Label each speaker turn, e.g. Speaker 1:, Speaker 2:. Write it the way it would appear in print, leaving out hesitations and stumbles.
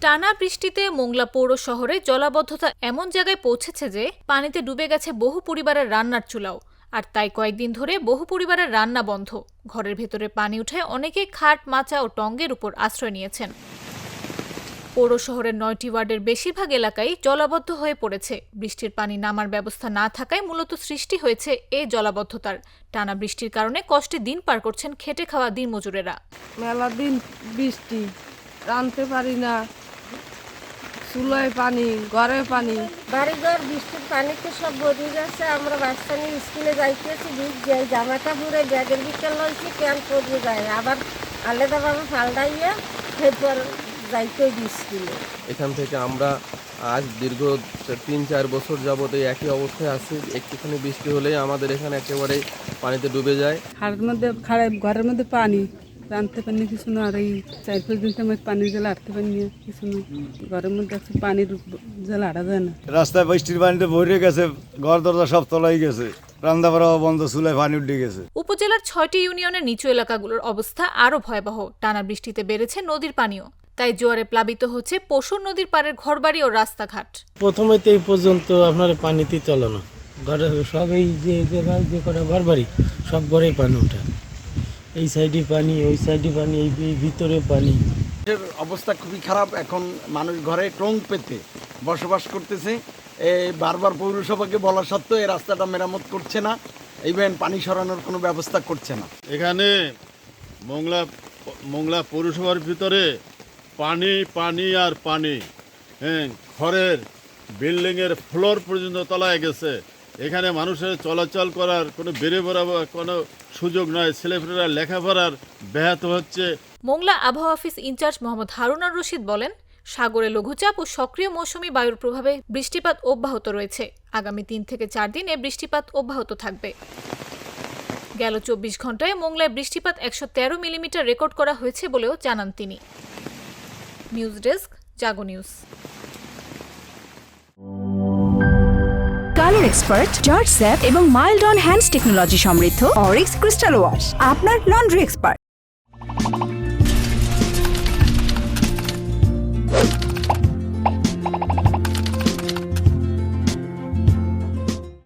Speaker 1: টানা বৃষ্টিতে মোংলা পৌর শহরে জলাবদ্ধতা এমন জায়গায় পৌঁছেছে যে পানিতে ডুবে গেছে বহু পরিবারের রান্নার চুলাও। আর তাই কয়েকদিন ধরে বহু পরিবারের রান্না বন্ধ। ঘরের ভেতরে পানি উঠে অনেকে খাট, মাচা ও টঙ্গের উপর আশ্রয় নিয়েছেন। পৌর শহরের ৯টি ওয়ার্ডের বেশিরভাগ এলাকায় জলাবদ্ধ হয়ে পড়েছে। বৃষ্টির পানি নামার ব্যবস্থা না থাকায় মূলত সৃষ্টি হয়েছে এই জলাবদ্ধতার। টানা বৃষ্টির কারণে কষ্টে দিন পার করছেন খেটে খাওয়া দিনমজুরেরা।
Speaker 2: মেলা দিন বৃষ্টি, রাঁধতে পারি না, চুলায় পানি, ঘরে পানি।
Speaker 3: বাড়িঘর বৃষ্টির পানিতে সব ভরে গেছে। আমরা বাচ্চা নিয়ে স্কুলে যাইতেছি, যাই জামাটা পুরে ব্যাগের ভিতরে লইছি, প্যান্ট পরিয়ে যায়, আবার আলাদাভাবে পাল্টাইয়া এরপর যাইতে স্কুলে।
Speaker 4: এখান থেকে আমরা আজ দীর্ঘ ৩-৪ বছর যাবত এই একই অবস্থায় আছি। একটুখানি বৃষ্টি হলেই আমাদের এখানে একেবারে পানিতে ডুবে যায়।
Speaker 2: ঘরের মধ্যে পানি, রাঁধতে পারি না কিছু না। আর এই ৪-৫ দিন থেকে পানির জল আটতে পারি না কিছু না। ঘরের মধ্যে পানির জল আটা যায় না।
Speaker 5: রাস্তায় বৃষ্টির পানিতে ভরে গেছে, ঘর দরজা সব তলাই গেছে, রান্না বাড়া বন্ধ, চুলায় পানি উঠে গেছে।
Speaker 1: উপজেলার ৬টি ইউনিয়নের নিচু এলাকাগুলোর অবস্থা আরও ভয়াবহ। টানা বৃষ্টিতে বেড়েছে নদীর পানিও। তাই জোয়ারে প্লাবিত হচ্ছে পশুর নদীর পাড়ের ঘরবাড়ি ও রাস্তাঘাট।
Speaker 6: প্রথমে তো এই পর্যন্ত আপনার পানিতে চলে না, ঘরে সব এই যে কটা ঘর বাড়ি সব ঘরেই পানি ওঠে। এই সাইডে পানি, ওই সাইডে পানি, এই ভিতরে পানি।
Speaker 7: অবস্থা খুবই খারাপ। এখন মানুষ ঘরে টং পেতে বসবাস করতেছে। বারবার পৌরসভাকে বলা সত্ত্বেও এই রাস্তাটা মেরামত করছে না, ইভেন পানি সরানোর কোনো ব্যবস্থা করছে না।
Speaker 8: এখানে মোংলা পৌরসভার ভিতরে পানি আর পানি, ঘরের বিল্ডিংয়ের ফ্লোর পর্যন্ত তলায় গেছে। এখানে মানুষের চলাচল করার কোনো বেড়ে বেড়াবার কোনো সুযোগ নয়। ছেলেপেলেরা লেখাপড়ার ব্যাহত হচ্ছে।
Speaker 1: মোংলা আবহাওয়া অফিস ইনচার্জ মোহাম্মদ হারুনার রশিদ বলেন, সাগরে লঘুচাপ ও সক্রিয় মৌসুমী বায়ুর প্রভাবে বৃষ্টিপাত অব্যাহত রয়েছে। আগামী ৩ থেকে ৪ দিনে বৃষ্টিপাত অব্যাহত থাকবে। গেল ২৪ ঘন্টায় মোংলায় বৃষ্টিপাত ১১৩ মিলিমিটার রেকর্ড করা হয়েছে বলেও জানান তিনি। News desk, Jago news.
Speaker 9: Colour expert, George স্যাপ এবং মাইল্ড অন হ্যান্ডস টেকনোলজি সমৃদ্ধ অরিক্স ক্রিস্টাল ওয়াশ আপনার লন্ড্রি এক্সপার্ট।